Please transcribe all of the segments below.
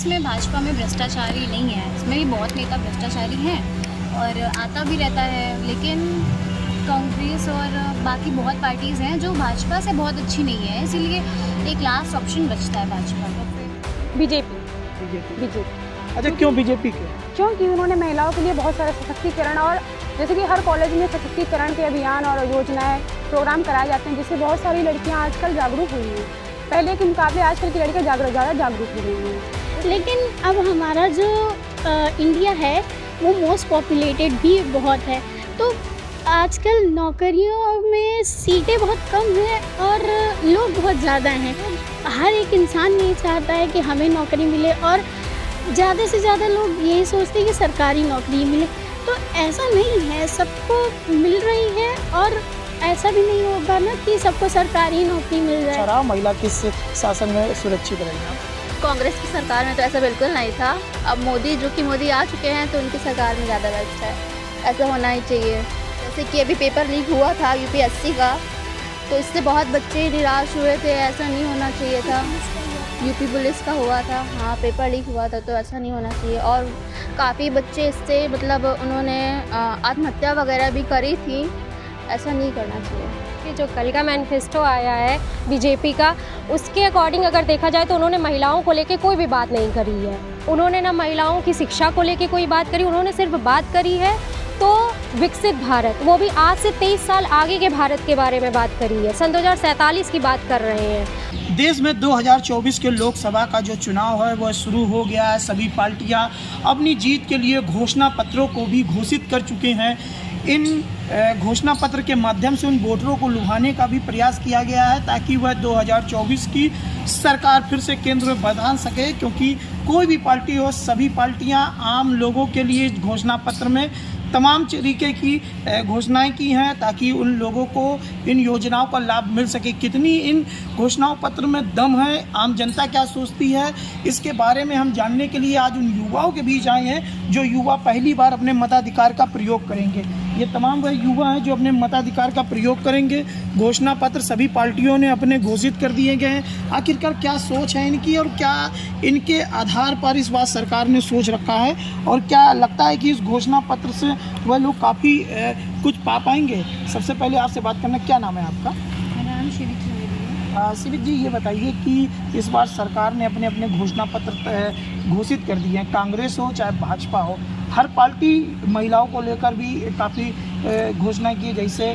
इसमें भाजपा में भ्रष्टाचारी नहीं है, इसमें भी बहुत नेता भ्रष्टाचारी हैं और आता भी रहता है, लेकिन कांग्रेस और बाकी बहुत पार्टीज़ हैं जो भाजपा से बहुत अच्छी नहीं है, इसीलिए एक लास्ट ऑप्शन बचता है भाजपा का। फिर बीजेपी। अच्छा, क्यों बीजेपी के? क्योंकि उन्होंने महिलाओं के लिए बहुत सारा सशक्तिकरण और जैसे कि हर कॉलेज में सशक्तिकरण के अभियान और योजनाएं प्रोग्राम कराए जाते हैं, जिससे बहुत सारी लड़कियां आजकल जागरूक हुई हैं। पहले के मुकाबले आजकल की लड़कियां ज़्यादा जागरूक हो गई हैं। लेकिन अब हमारा जो इंडिया है वो मोस्ट पॉपुलेटेड भी बहुत है, तो आजकल नौकरियों में सीटें बहुत कम हैं और लोग बहुत ज़्यादा हैं। हर एक इंसान ये चाहता है कि हमें नौकरी मिले और ज़्यादा से ज़्यादा लोग यही सोचते हैं कि सरकारी नौकरी मिले, तो ऐसा नहीं है, सबको मिल रही है और ऐसा भी नहीं होगा ना कि सबको सरकारी नौकरी मिल जाए। अच्छा, महिला किस शासन में सुरक्षित रहेगी? कांग्रेस की सरकार में तो ऐसा बिल्कुल नहीं था। अब मोदी आ चुके हैं तो उनकी सरकार में ज़्यादा बेस्ट है, ऐसा होना ही चाहिए। जैसे कि अभी पेपर लीक हुआ था यूपीएससी का, तो इससे बहुत बच्चे निराश हुए थे, ऐसा नहीं होना चाहिए था। यूपी पुलिस का हुआ था, हाँ पेपर लीक हुआ था, तो ऐसा नहीं होना चाहिए। और काफ़ी बच्चे इससे मतलब उन्होंने आत्महत्या वगैरह भी करी थी, ऐसा नहीं करना चाहिए। कि जो कल का मैनिफेस्टो आया है बीजेपी का, उसके अकॉर्डिंग अगर देखा जाए तो उन्होंने महिलाओं को लेके कोई भी बात नहीं करी है। उन्होंने ना महिलाओं की शिक्षा को लेके कोई बात करी, उन्होंने सिर्फ बात करी है तो विकसित भारत, वो भी आज से 23 साल आगे के भारत के बारे में बात करी है। सन 2047 की बात कर रहे हैं। देश में 2024 के लोकसभा का जो चुनाव है वह शुरू हो गया है। सभी पार्टियां अपनी जीत के लिए घोषणा पत्रों को भी घोषित कर चुके हैं। इन घोषणा पत्र के माध्यम से उन वोटरों को लुभाने का भी प्रयास किया गया है ताकि वह 2024 की सरकार फिर से केंद्र में बना सके, क्योंकि कोई भी पार्टी हो, सभी पार्टियां आम लोगों के लिए घोषणा पत्र में तमाम तरीके की घोषणाएं की हैं ताकि उन लोगों को इन योजनाओं का लाभ मिल सके। कितनी इन घोषणाओं पत्र में दम है, आम जनता क्या सोचती है, इसके बारे में हम जानने के लिए आज उन युवाओं के बीच आए हैं जो युवा पहली बार अपने मताधिकार का प्रयोग करेंगे। ये तमाम वह युवा हैं जो अपने मताधिकार का प्रयोग करेंगे। घोषणा पत्र सभी पार्टियों ने अपने घोषित कर दिए गए हैं। आखिरकार क्या सोच है इनकी और क्या इनके आधार पर इस बार सरकार ने सोच रखा है और क्या लगता है कि इस घोषणा पत्र से वह लोग काफ़ी कुछ पा पाएंगे? सबसे पहले आपसे बात करना, क्या नाम है आपका? मेरा नाम शिविक है। शिविक जी, ये बताइए कि इस बार सरकार ने अपने अपने घोषणा पत्र घोषित कर दिए हैं, कांग्रेस हो चाहे भाजपा हो, हर पार्टी महिलाओं को लेकर भी काफ़ी घोषणा की। जैसे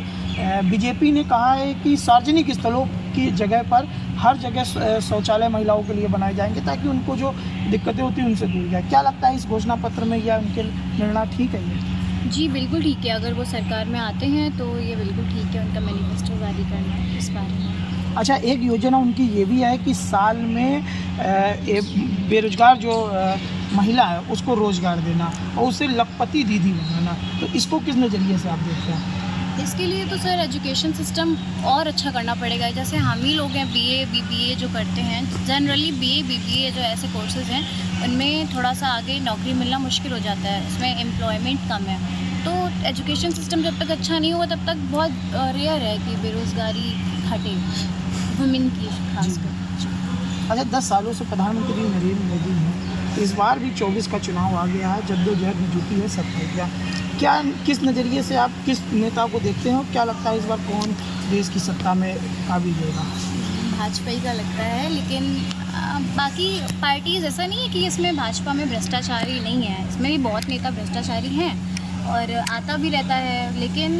बीजेपी ने कहा है कि सार्वजनिक स्थलों की जगह पर हर जगह शौचालय महिलाओं के लिए बनाए जाएंगे ताकि उनको जो दिक्कतें होती हैं उनसे दूर जाए। क्या लगता है इस घोषणा पत्र में या उनके निर्णय ठीक है ये? जी बिल्कुल ठीक है, अगर वो सरकार में आते हैं तो ये बिल्कुल ठीक है उनका मैनिफेस्टो जारी करना इस बारे में। अच्छा, एक योजना उनकी ये भी है कि साल में बेरोजगार जो महिला है उसको रोजगार देना और उसे लखपति दीदी बनाना, तो इसको किस नज़रिए से आप देखते हैं? इसके लिए तो सर एजुकेशन सिस्टम और अच्छा करना पड़ेगा। जैसे हम ही लोग हैं बीए बीबीए जो करते हैं, जनरली बीए बीबीए जो ऐसे कोर्सेज़ हैं उनमें थोड़ा सा आगे नौकरी मिलना मुश्किल हो जाता है, इसमें एम्प्लॉयमेंट कम है। तो एजुकेशन सिस्टम जब तक अच्छा नहीं होगा तब तक बहुत रेयर है कि बेरोज़गारी घटे वुमेन की खासकर। अच्छा, 10 सालों से प्रधानमंत्री नरेंद्र मोदी हैं, इस बार भी 24 का चुनाव आ गया है, जद्दोजहद में जुटी है सब पार्टियाँ। क्या किस नज़रिए से आप किस नेता को देखते हैं और क्या लगता है इस बार कौन देश की सत्ता में काबिज होगा? भाजपा ही का लगता है, लेकिन बाकी पार्टीज़ ऐसा नहीं है कि इसमें भाजपा में भ्रष्टाचारी नहीं है, इसमें भी बहुत नेता भ्रष्टाचारी हैं और आता भी रहता है, लेकिन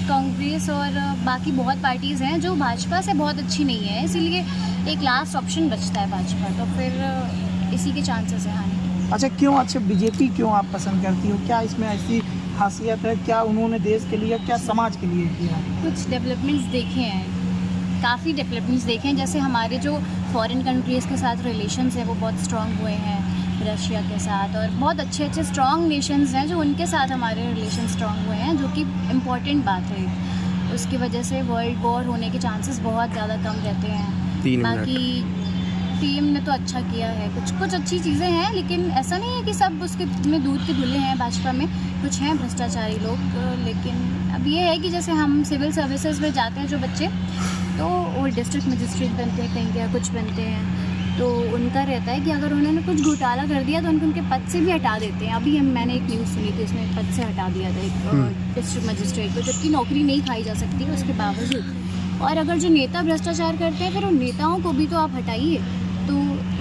कांग्रेस और बाकी बहुत पार्टीज़ हैं जो भाजपा से बहुत अच्छी नहीं है, इसीलिए एक लास्ट ऑप्शन बचता है भाजपा, तो फिर इसी के चांसेस हैं हारने। अच्छा, क्यों अच्छा बीजेपी क्यों आप पसंद करती हो? क्या इसमें ऐसी खासियत है, क्या उन्होंने देश के लिए क्या समाज के लिए किया? कुछ डेवलपमेंट्स देखे हैं, काफ़ी डेवलपमेंट्स देखे हैं। जैसे हमारे जो फॉरेन कंट्रीज़ के साथ रिलेशंस हैं वो बहुत स्ट्रॉन्ग हुए हैं, रशिया के साथ, और बहुत अच्छे अच्छे स्ट्रॉन्ग नेशंस हैं जो उनके साथ हमारे रिलेशन स्ट्रॉन्ग हुए हैं, जो कि इम्पॉर्टेंट बात है। उसकी वजह से वर्ल्ड वॉर होने के चांसेस बहुत ज़्यादा कम रहते हैं। बाकी पीएम ने तो अच्छा किया है, कुछ अच्छी चीज़ें हैं, लेकिन ऐसा नहीं है कि सब उसके में दूध के धुले हैं। भाजपा में कुछ हैं भ्रष्टाचारी लोग, लेकिन अब ये है कि जैसे हम सिविल सर्विसेज में जाते हैं जो बच्चे, तो वो डिस्ट्रिक्ट मजिस्ट्रेट बनते हैं कहीं या कुछ बनते हैं, तो उनका रहता है कि अगर उन्होंने कुछ घोटाला कर दिया तो उनके पद से भी हटा देते हैं। अभी मैंने एक न्यूज़ सुनी थी, उसमें पद से हटा दिया था एक डिस्ट्रिक्ट मजिस्ट्रेट को, जबकि नौकरी नहीं खाई जा सकती उसके बावजूद। और अगर जो नेता भ्रष्टाचार करते हैं फिर उन नेताओं को भी तो आप हटाइए। तो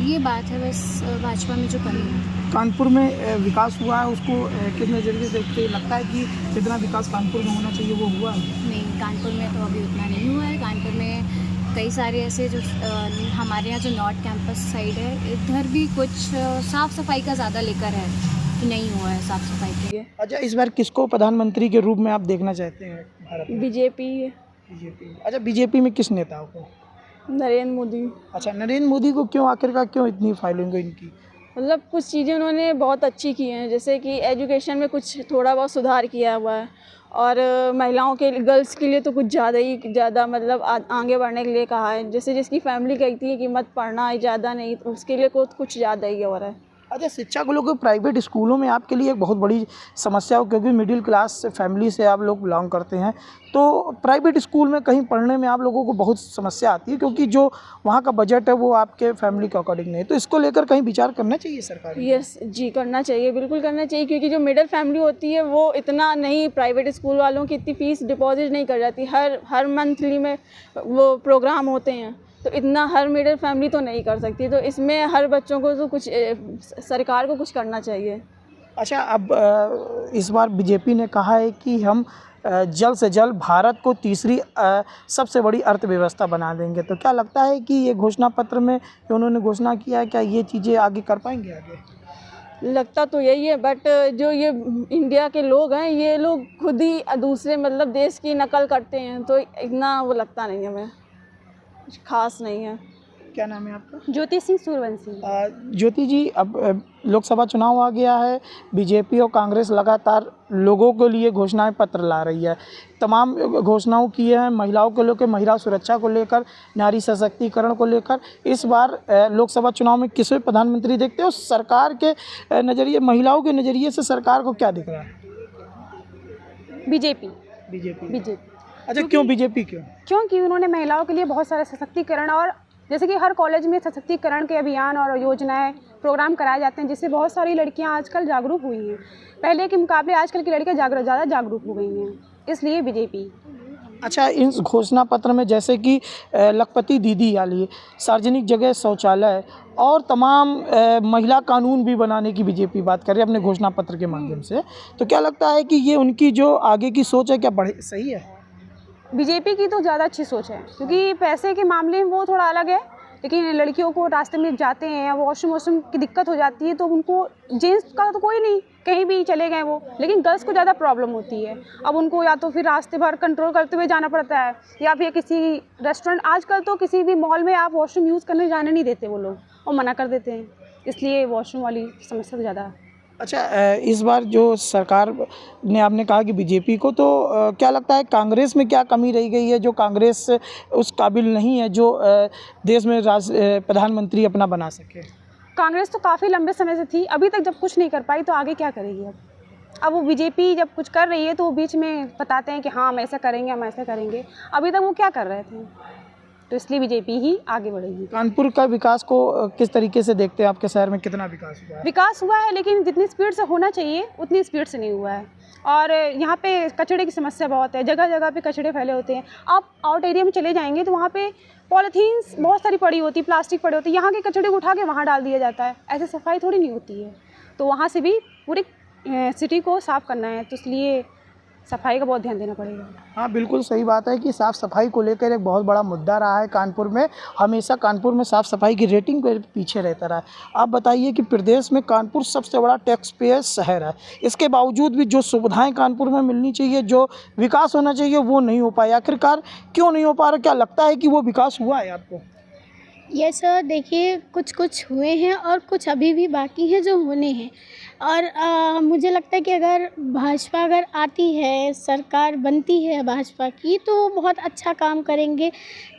ये बात है बस भाजपा में जो कमी है। कानपुर में विकास हुआ है, उसको किस नज़रिए से देखते लगता है कि जितना विकास कानपुर में होना चाहिए वो हुआ है? नहीं, कानपुर में तो अभी उतना नहीं हुआ है। कानपुर में कई सारे ऐसे जो हमारे यहाँ जो नॉर्थ कैंपस साइड है, इधर भी कुछ साफ़ सफाई का ज़्यादा लेकर है कि नहीं हुआ है साफ़ सफाई के लिए। अच्छा, इस बार किसको प्रधानमंत्री के रूप में आप देखना चाहते हैं भारत में? BJP BJP. अच्छा, बीजेपी में किस नेताओं को? नरेंद्र मोदी। अच्छा, नरेंद्र मोदी को क्यों, आखिरकार क्यों इतनी फाइलिंग है इनकी? मतलब कुछ चीज़ें उन्होंने बहुत अच्छी की हैं, जैसे कि एजुकेशन में कुछ थोड़ा बहुत सुधार किया हुआ है, और महिलाओं के गर्ल्स के लिए तो कुछ ज़्यादा मतलब आगे बढ़ने के लिए कहा है। जैसे जिसकी फैमिली कहती है कि मत पढ़ना है ज़्यादा नहीं, तो उसके लिए कुछ ज़्यादा ही हो रहा है। अच्छा, शिक्षा को लेकर प्राइवेट स्कूलों में आपके लिए एक बहुत बड़ी समस्या हो, क्योंकि मिडिल क्लास फैमिली से आप लोग बिलोंग करते हैं, तो प्राइवेट स्कूल में कहीं पढ़ने में आप लोगों को बहुत समस्या आती है, क्योंकि जो वहाँ का बजट है वो आपके फैमिली के अकॉर्डिंग नहीं है। तो इसको लेकर कहीं विचार करना चाहिए सरकार को? यस जी, करना चाहिए, बिल्कुल करना चाहिए, क्योंकि जो मिडिल फैमिली होती है वो इतना नहीं, प्राइवेट स्कूल वालों की इतनी फ़ीस डिपॉजिट नहीं कर जाती। हर मंथली में वो प्रोग्राम होते हैं, तो इतना हर मिडिल फैमिली तो नहीं कर सकती। तो इसमें हर बच्चों को तो कुछ सरकार को कुछ करना चाहिए। अच्छा, अब इस बार बीजेपी ने कहा है कि हम जल्द से जल्द भारत को तीसरी सबसे बड़ी अर्थव्यवस्था बना देंगे, तो क्या लगता है कि ये घोषणा पत्र में जो उन्होंने घोषणा किया है, क्या ये चीज़ें आगे कर पाएंगे आगे? लगता तो यही है, बट जो ये इंडिया के लोग हैं, ये लोग खुद ही दूसरे मतलब देश की नकल करते हैं, तो इतना वो लगता नहीं है, हमें कुछ खास नहीं है। क्या नाम है आपका? ज्योति सिंह सूर्यवंशी। ज्योति जी, अब लोकसभा चुनाव आ गया है, बीजेपी और कांग्रेस लगातार लोगों के लिए घोषणाएं पत्र ला रही है। तमाम घोषणाओं की है महिलाओं को लेकर, महिला सुरक्षा को लेकर, नारी सशक्तिकरण को लेकर। इस बार लोकसभा चुनाव में किसे प्रधानमंत्री देखते हो? सरकार के नज़रिए, महिलाओं के नज़रिए से सरकार को क्या दिख रहा है? बीजेपी। अच्छा, क्यों बीजेपी क्यों? क्योंकि उन्होंने महिलाओं के लिए बहुत सारे सशक्तिकरण, और जैसे कि हर कॉलेज में सशक्तिकरण के अभियान और योजनाएं, प्रोग्राम कराए जाते हैं, जिससे बहुत सारी लड़कियां आजकल जागरूक हुई हैं। पहले के मुकाबले आजकल की लड़कियां ज़्यादा जागरूक हो गई हैं, इसलिए बीजेपी। अच्छा, इस घोषणा पत्र में जैसे कि लखपति दीदी वाली सार्वजनिक जगह शौचालय और तमाम महिला कानून भी बनाने की बीजेपी बात कर रही है अपने घोषणा पत्र के माध्यम से, तो क्या लगता है कि ये उनकी जो आगे की सोच है, क्या सही है? बीजेपी की तो ज़्यादा अच्छी सोच है, क्योंकि पैसे के मामले में वो थोड़ा अलग है, लेकिन लड़कियों को रास्ते में जाते हैं, वॉशरूम की दिक्कत हो जाती है, तो उनको, जेंट्स का तो कोई नहीं, कहीं भी चले गए वो, लेकिन गर्ल्स को ज़्यादा प्रॉब्लम होती है। अब उनको या तो फिर रास्ते भर कंट्रोल करते हुए जाना पड़ता है, या फिर किसी रेस्टोरेंट, आजकल तो किसी भी मॉल में आप वॉशरूम यूज़ करने जाने नहीं देते वो लोग, और मना कर देते हैं, इसलिए वॉशरूम वाली समस्या तो ज़्यादा। अच्छा, इस बार जो सरकार ने, आपने कहा कि बीजेपी को, तो क्या लगता है कांग्रेस में क्या कमी रह गई है जो कांग्रेस उस काबिल नहीं है जो देश में प्रधानमंत्री अपना बना सके? कांग्रेस तो काफ़ी लंबे समय से थी, अभी तक जब कुछ नहीं कर पाई तो आगे क्या करेगी? अब वो बीजेपी जब कुछ कर रही है तो वो बीच में बताते हैं कि हाँ हम ऐसा करेंगे, हम ऐसा करेंगे। अभी तक वो क्या कर रहे थे? तो इसलिए बीजेपी ही आगे बढ़ेगी। कानपुर का विकास को किस तरीके से देखते हैं? आपके शहर में कितना विकास हुआ है? विकास हुआ है, लेकिन जितनी स्पीड से होना चाहिए उतनी स्पीड से नहीं हुआ है, और यहाँ पे कचड़े की समस्या बहुत है, जगह जगह पे कचड़े फैले होते हैं। आप आउट एरिया में चले जाएंगे तो वहाँ पे पॉलीथीन्स बहुत सारी पड़ी होती, प्लास्टिक पड़ी होती है, यहाँ के कचड़े को उठा के वहाँ डाल दिया जाता है, ऐसे सफाई थोड़ी नहीं होती है। तो वहाँ से भी पूरी सिटी को साफ़ करना है, तो इसलिए सफाई का बहुत ध्यान देना पड़ेगा। हाँ, बिल्कुल सही बात है कि साफ़ सफाई को लेकर एक बहुत बड़ा मुद्दा रहा है कानपुर में। हमेशा कानपुर में साफ़ सफाई की रेटिंग पे पीछे रहता रहा है। आप बताइए कि प्रदेश में कानपुर सबसे बड़ा टैक्स पेयर शहर है, इसके बावजूद भी जो सुविधाएं कानपुर में मिलनी चाहिए, जो विकास होना चाहिए, वो नहीं हो पाया। आखिरकार क्यों नहीं हो पा रहा? क्या लगता है कि वो विकास हुआ है आपको? यस सर, देखिए कुछ हुए हैं और कुछ अभी भी बाकी हैं जो होने हैं। और मुझे लगता है कि अगर भाजपा अगर आती है, सरकार बनती है भाजपा की, तो बहुत अच्छा काम करेंगे।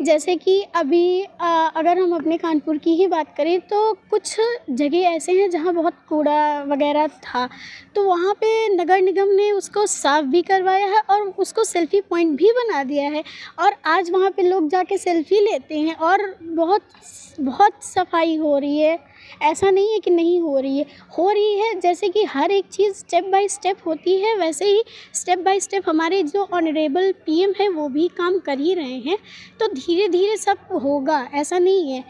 जैसे कि अभी अगर हम अपने कानपुर की ही बात करें तो कुछ जगह ऐसे हैं जहाँ बहुत कूड़ा वगैरह था, तो वहाँ पे नगर निगम ने उसको साफ़ भी करवाया है और उसको सेल्फ़ी पॉइंट भी बना दिया है, और आज वहाँ पे लोग जाके सेल्फ़ी लेते हैं और बहुत सफाई हो रही है। ऐसा नहीं है कि नहीं हो रही है। जैसे कि हर एक चीज़ स्टेप बाय स्टेप होती है, वैसे ही स्टेप बाय स्टेप हमारे जो ऑनरेबल पीएम है वो भी काम कर ही रहे हैं, तो धीरे धीरे सब होगा, ऐसा नहीं है।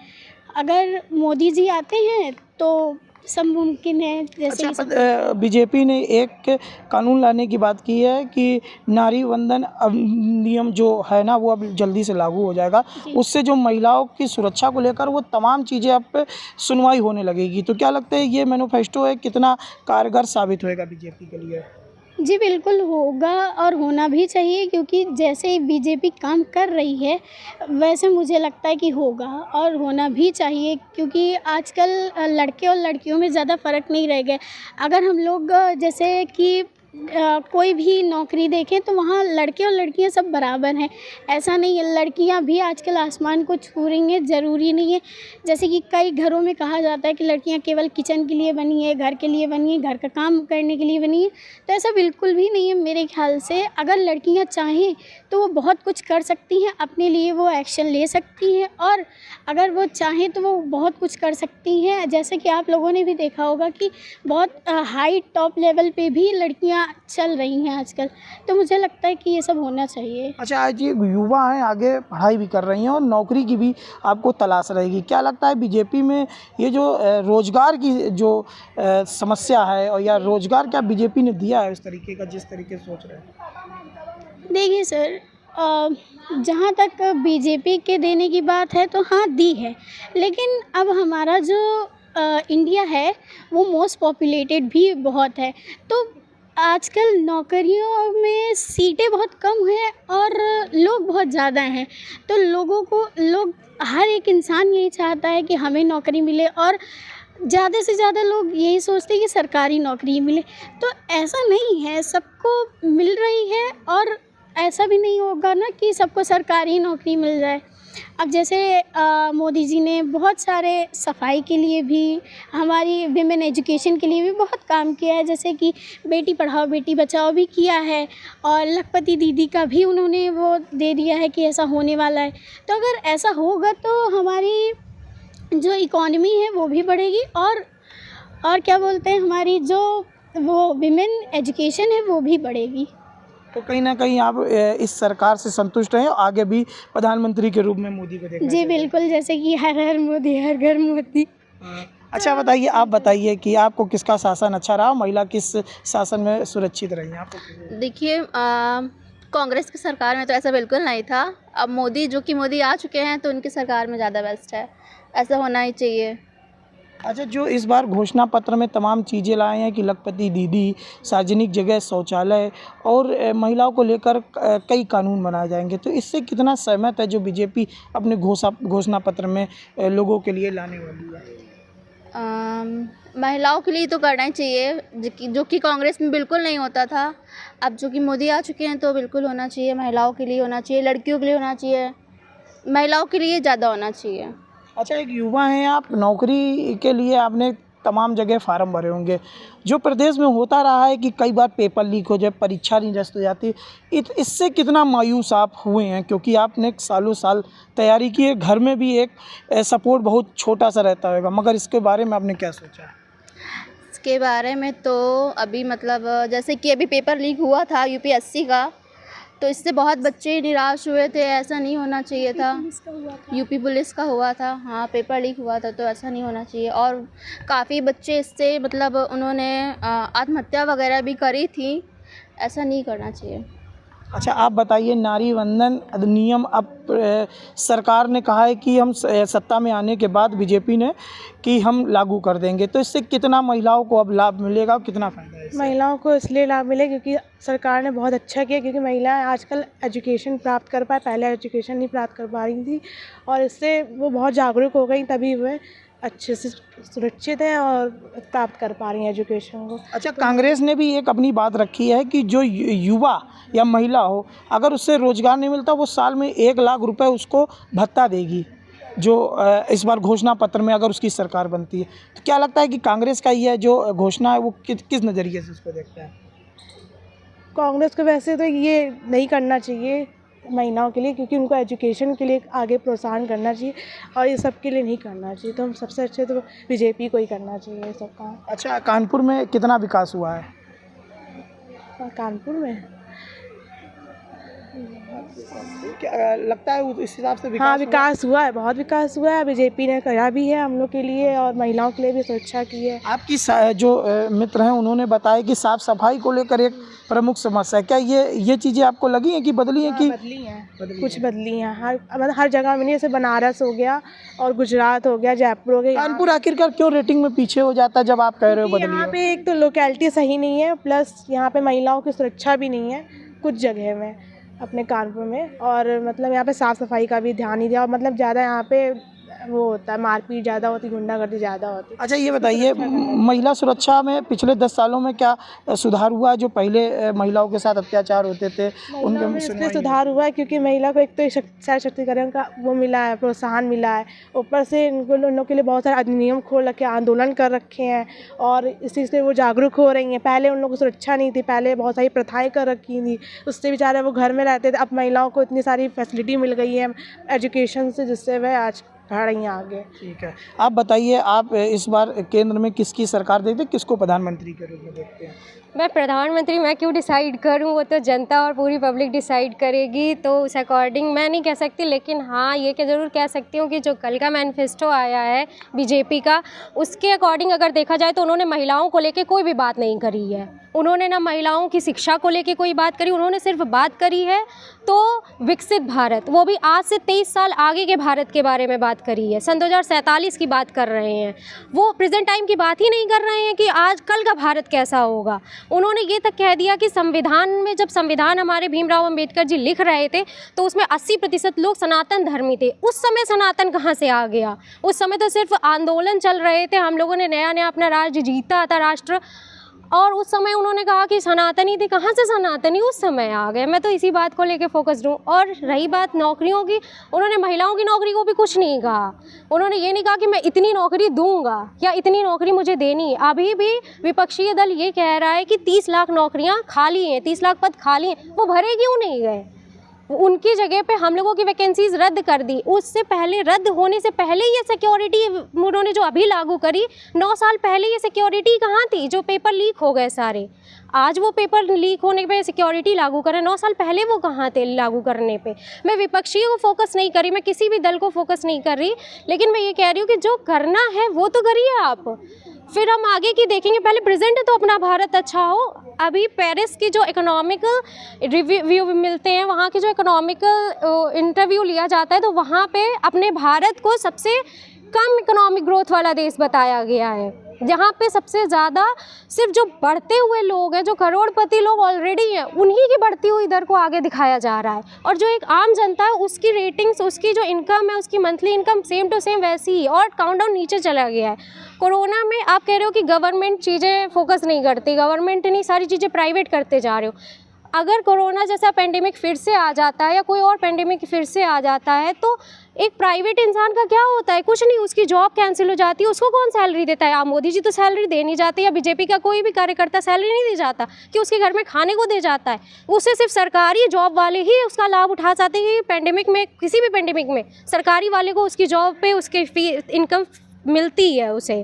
अगर मोदी जी आते हैं तो सब मुमकिन है। जैसे अच्छा, बीजेपी ने एक कानून लाने की बात की है कि नारी वंदन अधिनियम जो है ना वो अब जल्दी से लागू हो जाएगा। उससे जो महिलाओं की सुरक्षा को लेकर वो तमाम चीज़ें अब पे सुनवाई होने लगेगी। तो क्या लगता है ये मैनिफेस्टो है कितना कारगर साबित होएगा बीजेपी के लिए? जी बिल्कुल होगा और होना भी चाहिए, क्योंकि जैसे बीजेपी काम कर रही है वैसे मुझे लगता है कि होगा और होना भी चाहिए, क्योंकि आजकल लड़के और लड़कियों में ज़्यादा फ़र्क नहीं रह गया। अगर हम लोग जैसे कि कोई भी नौकरी देखें तो वहाँ लड़के और लड़कियाँ सब बराबर हैं, ऐसा नहीं है। लड़कियाँ भी आजकल आसमान को छू रही हैं, ज़रूरी नहीं है। जैसे कि कई घरों में कहा जाता है कि लड़कियाँ केवल किचन के लिए बनी है, घर के लिए बनी है, घर का काम करने के लिए बनी है, तो ऐसा बिल्कुल भी नहीं है मेरे ख्याल से। अगर लड़कियाँ चाहें तो वो बहुत कुछ कर सकती हैं, अपने लिए वो एक्शन ले सकती हैं, और अगर वो चाहें तो वो बहुत कुछ कर सकती हैं। जैसे कि आप लोगों ने भी देखा होगा कि बहुत हाई टॉप लेवल पे भी लड़कियाँ चल रही हैं आजकल, तो मुझे लगता है कि ये सब होना चाहिए। अच्छा, आज ये युवा हैं, आगे पढ़ाई भी कर रही हैं और नौकरी की भी आपको तलाश रहेगी। क्या लगता है बीजेपी में ये जो रोज़गार की जो समस्या है, और या रोज़गार क्या बीजेपी ने दिया है उस तरीके का जिस तरीके से सोच रहे हैं? देखिए सर, जहाँ तक बीजेपी के देने की बात है तो हाँ दी है, लेकिन अब हमारा जो इंडिया है वो मोस्ट पॉपुलेटेड भी बहुत है, तो आजकल नौकरियों में सीटें बहुत कम हैं और लोग बहुत ज़्यादा हैं, तो लोग हर एक इंसान यही चाहता है कि हमें नौकरी मिले, और ज़्यादा से ज़्यादा लोग यही सोचते हैं कि सरकारी नौकरी मिले। तो ऐसा नहीं है, सबको मिल रही है, और ऐसा भी नहीं होगा ना कि सबको सरकारी नौकरी मिल जाए। अब जैसे मोदी जी ने बहुत सारे सफाई के लिए भी, हमारी विमेन एजुकेशन के लिए भी बहुत काम किया है, जैसे कि बेटी पढ़ाओ बेटी बचाओ भी किया है, और लखपति दीदी का भी उन्होंने वो दे दिया है कि ऐसा होने वाला है। तो अगर ऐसा होगा तो हमारी जो इकॉनमी है वो भी बढ़ेगी, और क्या बोलते हैं, हमारी जो वो विमेन एजुकेशन है वो भी बढ़ेगी। तो कहीं ना कहीं आप इस सरकार से संतुष्ट हैं, आगे भी प्रधानमंत्री के रूप में मोदी को देखना जी चाहिए? बिल्कुल, जैसे कि हर हर मोदी हर घर मोदी। अच्छा बताइए, आप बताइए कि आपको किसका शासन अच्छा रहा, महिला किस शासन में सुरक्षित रही आपको? देखिए, कांग्रेस की सरकार में तो ऐसा बिल्कुल नहीं था। अब मोदी आ चुके हैं तो उनकी सरकार में ज़्यादा बेस्ट है, ऐसा होना ही चाहिए। अच्छा, जो इस बार घोषणा पत्र में तमाम चीज़ें लाए हैं कि लखपति दीदी, सार्वजनिक जगह शौचालय और महिलाओं को लेकर कई कानून बनाए जाएंगे, तो इससे कितना सहमत है जो बीजेपी अपने घोषणा पत्र में लोगों के लिए लाने वाली है? महिलाओं के लिए तो करना ही चाहिए, जो कि कांग्रेस में बिल्कुल नहीं होता था। अब जो कि मोदी आ चुके हैं तो बिल्कुल होना चाहिए, महिलाओं के लिए होना चाहिए, लड़कियों के लिए होना चाहिए, महिलाओं के लिए ज़्यादा होना चाहिए। अच्छा, एक युवा हैं आप, नौकरी के लिए आपने तमाम जगह फार्म भरे होंगे। जो प्रदेश में होता रहा है कि कई बार पेपर लीक हो जाए, परीक्षा निरस्त हो जाती, इससे कितना मायूस आप हुए हैं? क्योंकि आपने सालों साल तैयारी की है, घर में भी एक सपोर्ट बहुत छोटा सा रहता होगा, मगर इसके बारे में आपने क्या सोचा? इसके बारे में तो अभी मतलब जैसे कि अभी पेपर लीक हुआ था यूपीएससी का, तो इससे बहुत बच्चे निराश हुए थे। ऐसा नहीं होना चाहिए था। यूपी पुलिस का हुआ था, हाँ पेपर लीक हुआ था, तो ऐसा नहीं होना चाहिए। और काफ़ी बच्चे इससे मतलब उन्होंने आत्महत्या वगैरह भी करी थी, ऐसा नहीं करना चाहिए। अच्छा, आप बताइए, नारी वंदन अधिनियम अब सरकार ने कहा है कि हम सत्ता में आने के बाद बीजेपी ने कि हम लागू कर देंगे, तो इससे कितना महिलाओं को अब लाभ मिलेगा और कितना फ़ायदा है इससे? महिलाओं को इसलिए लाभ मिले क्योंकि सरकार ने बहुत अच्छा किया, क्योंकि महिलाएं आजकल एजुकेशन प्राप्त कर पाए, पहले एजुकेशन नहीं प्राप्त कर पा रही थी, और इससे वो बहुत जागरूक हो गई, तभी वे अच्छे से सुरक्षित हैं और प्राप्त कर पा रही हैं एजुकेशन को। अच्छा, कांग्रेस ने भी एक अपनी बात रखी है कि जो युवा या महिला हो, अगर उससे रोजगार नहीं मिलता, वो साल में 1 लाख रुपए उसको भत्ता देगी, जो इस बार घोषणा पत्र में अगर उसकी सरकार बनती है। तो क्या लगता है कि कांग्रेस का ये जो घोषणा है वो किस नज़रिए से उसको देखता है? कांग्रेस को वैसे तो ये नहीं करना चाहिए महिलाओं के लिए, क्योंकि उनको एजुकेशन के लिए आगे प्रोत्साहन करना चाहिए और ये सब के लिए नहीं करना चाहिए। तो हम सबसे अच्छे तो बीजेपी को ही करना चाहिए ये सब काम। अच्छा, कानपुर में कितना विकास हुआ है? और कानपुर में क्या लगता है इस हिसाब से हाँ, विकास हुआ है, बहुत विकास हुआ है। बीजेपी ने करा भी है हम लोग के लिए और महिलाओं के लिए भी सुरक्षा की है। आपकी जो मित्र हैं उन्होंने बताया कि साफ सफाई को लेकर एक प्रमुख समस्या है। क्या ये चीज़ें आपको लगी हैं कि बदली हैं? कि बदली हैं, कुछ बदली हैं। हर जगह में नहीं, जैसे बनारस हो गया और गुजरात हो गया, जयपुर हो गया। कानपुर आखिरकार क्यों रेटिंग में पीछे हो जाता है जब आप कह रहे हो बदली? यहाँ पे एक तो लोकेलिटी सही नहीं है, प्लस यहाँ पे महिलाओं की सुरक्षा भी नहीं है कुछ जगह में अपने कानपुर में। और मतलब यहाँ पे साफ़ सफाई का भी ध्यान नहीं दिया, मतलब ज़्यादा यहाँ पे वो होता है, मारपीट ज़्यादा होती, गुंडागर्दी ज़्यादा होती। अच्छा, ये बताइए, महिला सुरक्षा में पिछले 10 सालों में क्या सुधार हुआ? जो पहले महिलाओं के साथ अत्याचार होते थे उनके इसलिए सुधार हुआ है क्योंकि महिला को एक तो सशक्तिकरण का वो मिला है, प्रोत्साहन मिला है। ऊपर से उन लोगों के लिए बहुत सारे अधिनियम खोल रखे, आंदोलन कर रखे हैं और इसी से वो जागरूक हो रही हैं। पहले उन लोगों को सुरक्षा नहीं थी, पहले बहुत सारी प्रथाएं कर रखी थी, उससे बेचारे वो घर में रहते थे। अब महिलाओं को इतनी सारी फैसिलिटी मिल गई है एजुकेशन से, जिससे वह आज बढ़ रही हैं आगे। ठीक है, आप बताइए, आप इस बार केंद्र में किसकी सरकार देखते हैं, किसको प्रधानमंत्री के रूप में देखते हैं? मैं प्रधानमंत्री मैं क्यों डिसाइड करूं, वो तो जनता और पूरी पब्लिक डिसाइड करेगी, तो उस अकॉर्डिंग मैं नहीं कह सकती। लेकिन हाँ, ये क्या ज़रूर कह सकती हूँ कि जो कल का मैनिफेस्टो आया है बीजेपी का, उसके अकॉर्डिंग अगर देखा जाए तो उन्होंने महिलाओं को लेके कोई भी बात नहीं करी है। उन्होंने ना महिलाओं की शिक्षा को लेके कोई बात करी, उन्होंने सिर्फ बात करी है तो विकसित भारत, वो भी आज से 23 साल आगे के भारत के बारे में बात करी है। सन 2047 की बात कर रहे हैं, वो प्रेजेंट टाइम की बात ही नहीं कर रहे हैं कि आज कल का भारत कैसा होगा। उन्होंने ये तक कह दिया कि संविधान में, जब संविधान हमारे भीमराव अंबेडकर जी लिख रहे थे तो उसमें 80% लोग सनातन धर्मी थे। उस समय सनातन कहाँ से आ गया? उस समय तो सिर्फ आंदोलन चल रहे थे, हम लोगों ने नया नया अपना राज्य जीता था, राष्ट्र, और उस समय उन्होंने कहा कि सनातनी थे। कहाँ से सनातनी उस समय आ गए? मैं तो इसी बात को लेके फोकस्ड हूँ। और रही बात नौकरियों की, उन्होंने महिलाओं की नौकरी को भी कुछ नहीं कहा। उन्होंने ये नहीं कहा कि मैं इतनी नौकरी दूंगा या इतनी नौकरी मुझे देनी है। अभी भी विपक्षी दल ये कह रहा है कि 30 लाख नौकरियाँ खाली हैं, 30 लाख पद खाली हैं, वो भरे क्यों नहीं गए? उनकी जगह पे हम लोगों की वैकेंसीज रद्द कर दी। उससे पहले, रद्द होने से पहले ये सिक्योरिटी उन्होंने जो अभी लागू करी, 9 साल पहले ये सिक्योरिटी कहाँ थी? जो पेपर लीक हो गए सारे, आज वो पेपर लीक होने पे सिक्योरिटी लागू करें, 9 साल पहले वो कहाँ थे लागू करने पे? मैं विपक्षियों को फोकस नहीं करी, मैं किसी भी दल को फोकस नहीं कर रही, लेकिन मैं ये कह रही हूँ कि जो करना है वो तो करिए आप, फिर हम आगे की देखेंगे। पहले प्रेजेंट तो अपना भारत अच्छा हो। अभी पेरिस की जो इकोनॉमिकल रिव्यू मिलते हैं, वहाँ की जो इकोनॉमिकल इंटरव्यू लिया जाता है, तो वहाँ पे अपने भारत को सबसे कम इकोनॉमिक ग्रोथ वाला देश बताया गया है, जहाँ पे सबसे ज़्यादा सिर्फ जो बढ़ते हुए लोग हैं, जो करोड़पति लोग ऑलरेडी हैं, उन्हीं की बढ़ती हुई दर को आगे दिखाया जा रहा है। और जो एक आम जनता है, उसकी रेटिंग्स, उसकी जो इनकम है, उसकी monthly income same to same वैसी ही, और काउंटडाउन नीचे चला गया है। कोरोना में आप कह रहे हो कि गवर्नमेंट चीज़ें फोकस नहीं करती, गवर्नमेंट नहीं, सारी चीज़ें प्राइवेट करते जा रहे हो। अगर कोरोना जैसा पेंडेमिक फिर से आ जाता है या कोई और पेंडेमिक फिर से आ जाता है, तो एक प्राइवेट इंसान का क्या होता है? कुछ नहीं, उसकी जॉब कैंसिल हो जाती है, उसको कौन सैलरी देता है? आप मोदी जी तो सैलरी दे नहीं जाते, या बीजेपी का कोई भी कार्यकर्ता सैलरी नहीं दे जाता कि उसके घर में खाने को दे जाता है। उसे सिर्फ सरकारी जॉब वाले ही उसका लाभ उठा जाते हैं। पेंडेमिक में, किसी भी पेंडेमिक में सरकारी वाले को उसकी जॉब पे उसकी इनकम मिलती है उसे,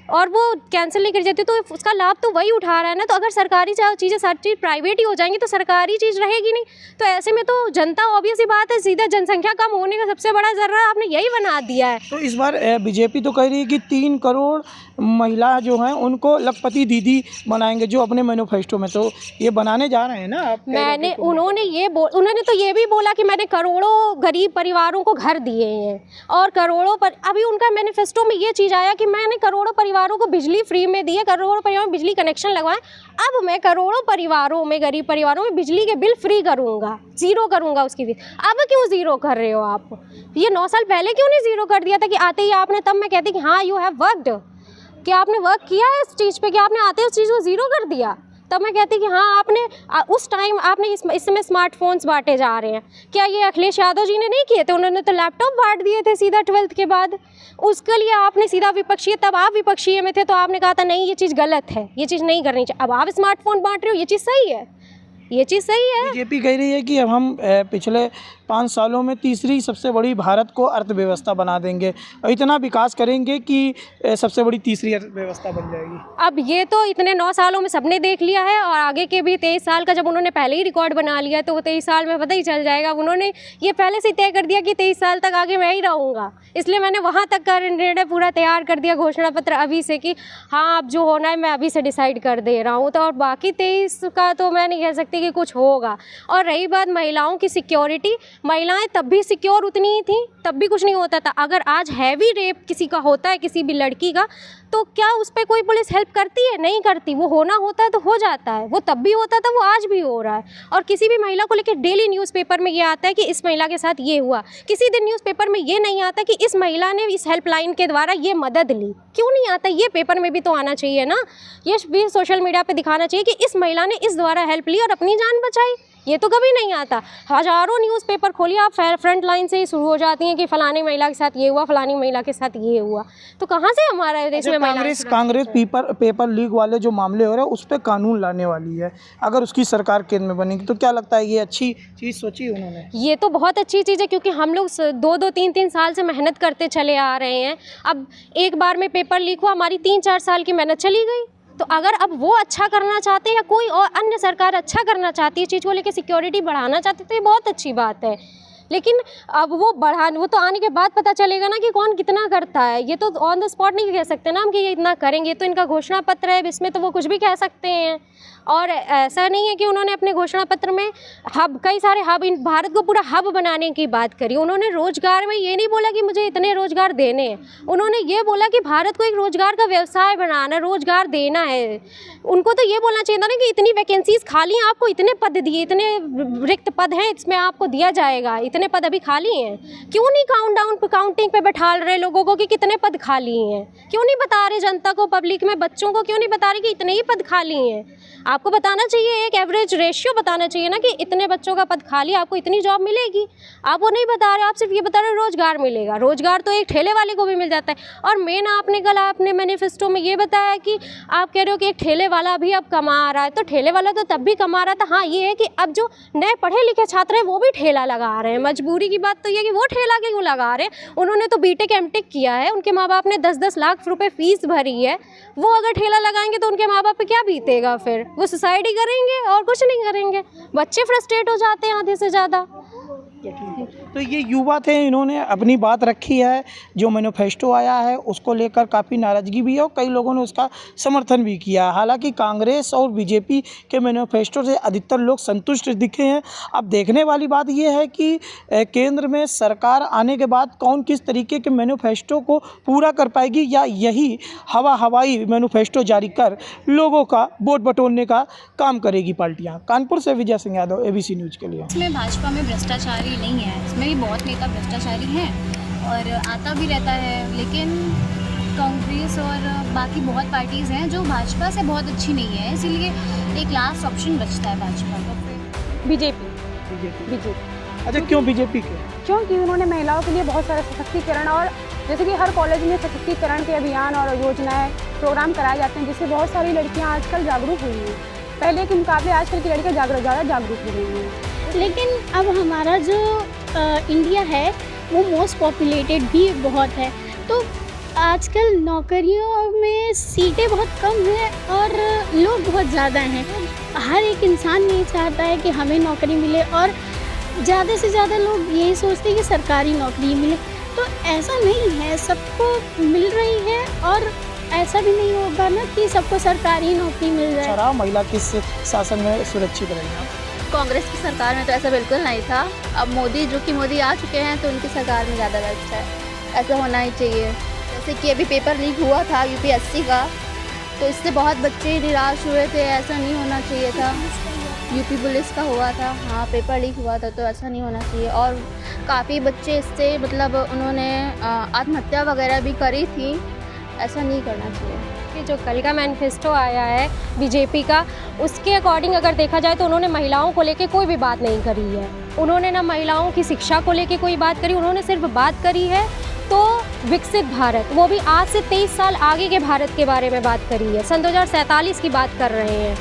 और वो कैंसिल नहीं कर जाती, तो उसका लाभ तो वही उठा रहा है ना। तो अगर सरकारी चीज़ें सारी चीज़ प्राइवेट ही हो जाएंगी तो सरकारी चीज़ रहेगी नहीं। तो ऐसे में तो जनता, ऑब्वियस ही बात है, सीधा जनसंख्या कम होने का सबसे बड़ा जर्रा आपने यही बना दिया है। तो इस बार बीजेपी तो कह रही है कि 3 करोड़ महिला जो हैं उनको लखपति दीदी बनाएंगे, जो अपने मैनिफेस्टो में तो ये बनाने जा रहे हैं ना आप? उन्होंने तो ये भी बोला कि मैंने करोड़ों गरीब परिवारों को घर दिए हैं, और करोड़ों पर अभी उनका मैनिफेस्टो में ये चीज़ आया कि मैंने करोड़ों परिवारों को बिजली फ्री में दी है, करोड़ों परिवारों में बिजली कनेक्शन लगवाएं। अब मैं करोड़ों परिवारों में, गरीब परिवारों में बिजली के बिल फ्री करूँगा, ज़ीरो करूँगा उसकी फीस। अब क्यों ज़ीरो कर रहे हो आप? ये 9 साल पहले क्यों नहीं ज़ीरो कर दिया था कि आते ही आपने, तब मैं कहती कि हाँ यू हैव वर्कड, कि आपने वर्क किया है इस चीज़ पे, कि आपने आते उस चीज़ को ज़ीरो कर दिया। तब मैं कहती कि हाँ आपने उस टाइम आपने इस समय स्मार्टफोन्स बांटे जा रहे हैं। क्या ये अखिलेश यादव जी ने नहीं किए थे? उन्होंने तो लैपटॉप बांट दिए थे सीधा 12th के बाद। उसके लिए आपने सीधा विपक्षी, तब आप विपक्षीय में थे तो आपने कहा था नहीं ये चीज़ गलत है, ये चीज़ नहीं करनी चाहिए। अब आप स्मार्टफोन बांट रहे हो, ये चीज़ सही है, ये चीज़ सही है। बीजेपी कह रही है कि अब हम पिछले 5 सालों में तीसरी सबसे बड़ी भारत को अर्थव्यवस्था बना देंगे और इतना विकास करेंगे कि सबसे बड़ी तीसरी अर्थव्यवस्था बन जाएगी। अब ये तो इतने 9 सालों में सबने देख लिया है, और आगे के भी 23 साल का जब उन्होंने पहले ही रिकॉर्ड बना लिया तो वो 23 साल में पता ही चल जाएगा। उन्होंने ये पहले से तय कर दिया कि 23 साल तक आगे मैं ही रहूँगा, इसलिए मैंने वहाँ तक का निर्णय पूरा तैयार कर दिया, घोषणा पत्र अभी से, कि हाँ अब जो होना है मैं अभी से डिसाइड कर दे रहा हूँ। तो और बाकी 23 का तो मैं नहीं कह सकती कि कुछ होगा। और रही बात महिलाओं की सिक्योरिटी, महिलाएं तब भी सिक्योर उतनी ही थी, तब भी कुछ नहीं होता था। अगर आज हैवी रेप किसी का होता है, किसी भी लड़की का, तो क्या उस पर कोई पुलिस हेल्प करती है? नहीं करती। वो होना होता है तो हो जाता है, वो तब भी होता था, वो आज भी हो रहा है। और किसी भी महिला को लेकर डेली न्यूज़पेपर में ये आता है कि इस महिला के साथ ये हुआ, किसी दिन न्यूज़पेपर में ये नहीं आता कि इस महिला ने इस हेल्पलाइन के द्वारा ये मदद ली। क्यों नहीं आता? ये पेपर में भी तो आना चाहिए ना, ये भी सोशल मीडिया पे दिखाना चाहिए कि इस महिला ने इस द्वारा हेल्प ली और अपनी जान बचाई। ये तो कभी नहीं आता। हज़ारों न्यूज़पेपर खोलिए आप, फ्रंट लाइन से ही शुरू हो जाती हैं कि फ़लानी महिला के साथ ये हुआ, फ़लानी महिला के साथ ये हुआ। तो कहाँ से हमारा देश में कांग्रेस पेपर लीक वाले जो मामले हो रहे हैं उस पर कानून लाने वाली है, अगर उसकी सरकार केंद्र में बनेगी तो क्या लगता है ये अच्छी चीज़ सोची उन्होंने? ये तो बहुत अच्छी चीज़ है, क्योंकि हम लोग 2-2, 3-3 साल से मेहनत करते चले आ रहे हैं। अब एक बार में पेपर लीक हुआ, हमारी 3-4 साल की मेहनत चली गई। तो अगर अब वो अच्छा करना चाहते हैं या कोई और अन्य सरकार अच्छा करना चाहती है, चीज़ को लेकर सिक्योरिटी बढ़ाना चाहती है, तो ये बहुत अच्छी बात है। लेकिन अब वो तो आने के बाद पता चलेगा ना कि कौन कितना करता है। ये तो ऑन द स्पॉट नहीं कह सकते ना हम कि ये इतना करेंगे। तो इनका घोषणा पत्र है, इसमें तो वो कुछ भी कह सकते हैं। और ऐसा नहीं है कि उन्होंने अपने घोषणा पत्र में कई सारे भारत को पूरा हब बनाने की बात करी। उन्होंने रोजगार में ये नहीं बोला कि मुझे इतने रोजगार देने हैं, उन्होंने ये बोला कि भारत को एक रोजगार का व्यवसाय बनाना, रोजगार देना है। उनको तो ये बोलना चाहिए था ना कि इतनी वैकेंसीज खाली हैं, आपको इतने पद दिए, इतने रिक्त पद हैं, इसमें आपको दिया जाएगा, इतने पद अभी खाली हैं। क्यों नहीं काउंटिंग पे बैठा रहे लोगों को कि कितने पद खाली हैं? क्यों नहीं बता रहे जनता को, पब्लिक में, बच्चों को क्यों नहीं बता रहे कि इतने ही पद खाली हैं? आपको बताना चाहिए, एक एवरेज रेशियो बताना चाहिए ना कि इतने बच्चों का पद खाली, आपको इतनी जॉब मिलेगी। आप वो नहीं बता रहे, आप सिर्फ ये बता रहे रोजगार मिलेगा। रोजगार तो एक ठेले वाले को भी मिल जाता है। और मेन आपने कल अपने मैनिफेस्टो में ये बताया कि आप कह रहे हो कि एक ठेले वाला भी अब कमा रहा है। तो ठेले वाला तो तब भी कमा रहा था। हाँ, ये है कि अब जो नए पढ़े लिखे छात्र हैं वो भी ठेला लगा रहे हैं। मजबूरी की बात तो ये है कि वो ठेला क्यों लगा रहे हैं? उन्होंने तो बीटेक एमटेक किया है, उनके माँ बाप ने 10-10 लाख रुपए फीस भरी है। वो अगर ठेला लगाएंगे तो उनके माँ बाप पे क्या बीतेगा? फिर वो सुसाइड ही करेंगे और कुछ नहीं करेंगे। बच्चे फ्रस्ट्रेट हो जाते हैं आधे से ज़्यादा। तो ये युवा थे, इन्होंने अपनी बात रखी है। जो मैनिफेस्टो आया है उसको लेकर काफ़ी नाराज़गी भी है और कई लोगों ने उसका समर्थन भी किया। हालांकि कांग्रेस और बीजेपी के मैनिफेस्टो से अधिकतर लोग संतुष्ट दिखे हैं। अब देखने वाली बात ये है कि केंद्र में सरकार आने के बाद कौन किस तरीके के मैनिफेस्टो को पूरा कर पाएगी, या यही हवाई मैनिफेस्टो जारी कर लोगों का वोट बटोरने का काम करेगी पार्टियाँ। कानपुर से विजय सिंह यादव, ABC न्यूज़ के लिए। इसमें भाजपा में भ्रष्टाचारी नहीं है, इसमें भी बहुत नेता भ्रष्टाचारी हैं और आता भी रहता है। लेकिन कांग्रेस और बाकी बहुत पार्टीज़ हैं जो भाजपा से बहुत अच्छी नहीं है, इसीलिए एक लास्ट ऑप्शन बचता है भाजपा का। फिर बीजेपी। अच्छा, क्यों बीजेपी के? क्योंकि उन्होंने महिलाओं के लिए बहुत सारा सशक्तिकरण, और जैसे कि हर कॉलेज में सशक्तिकरण के अभियान और योजनाएं, प्रोग्राम कराए जाते हैं, जिससे बहुत सारी लड़कियां आजकल जागरूक हुई हैं। पहले के मुकाबले आजकल की लड़कियां ज़्यादा जागरूक हो गई हैं। लेकिन अब हमारा जो इंडिया है वो मोस्ट पॉपुलेटेड भी बहुत है, तो आजकल नौकरियों में सीटें बहुत कम हैं और लोग बहुत ज़्यादा हैं। हर एक इंसान नहीं चाहता है कि हमें नौकरी मिले, और ज़्यादा से ज़्यादा लोग यही सोचते हैं कि सरकारी नौकरी मिले। तो ऐसा नहीं है, सबको मिल रही है, और ऐसा भी नहीं होगा ना कि सबको सरकारी नौकरी मिल जाए। महिला किस शासन में सुरक्षित रहेगी? कांग्रेस की सरकार में तो ऐसा बिल्कुल नहीं था। अब मोदी आ चुके हैं तो उनकी सरकार में ज़्यादा बेस्ट है। ऐसा होना ही चाहिए। जैसे कि अभी पेपर लीक हुआ था यूपीएससी का, तो इससे बहुत बच्चे निराश हुए थे। ऐसा नहीं होना चाहिए था। यूपी पुलिस का हुआ था, हाँ पेपर लीक हुआ था, तो ऐसा नहीं होना चाहिए। और काफ़ी बच्चे इससे मतलब उन्होंने आत्महत्या वगैरह भी करी थी। ऐसा नहीं करना चाहिए। ये जो कल का मैनिफेस्टो आया है बीजेपी का, उसके अकॉर्डिंग अगर देखा जाए तो उन्होंने महिलाओं को लेके कोई भी बात नहीं करी है। उन्होंने ना महिलाओं की शिक्षा को लेके कोई बात करी, उन्होंने सिर्फ बात करी है तो विकसित भारत, वो भी आज से 23 साल आगे के भारत के बारे में बात करी है। सन 2047 की बात कर रहे हैं।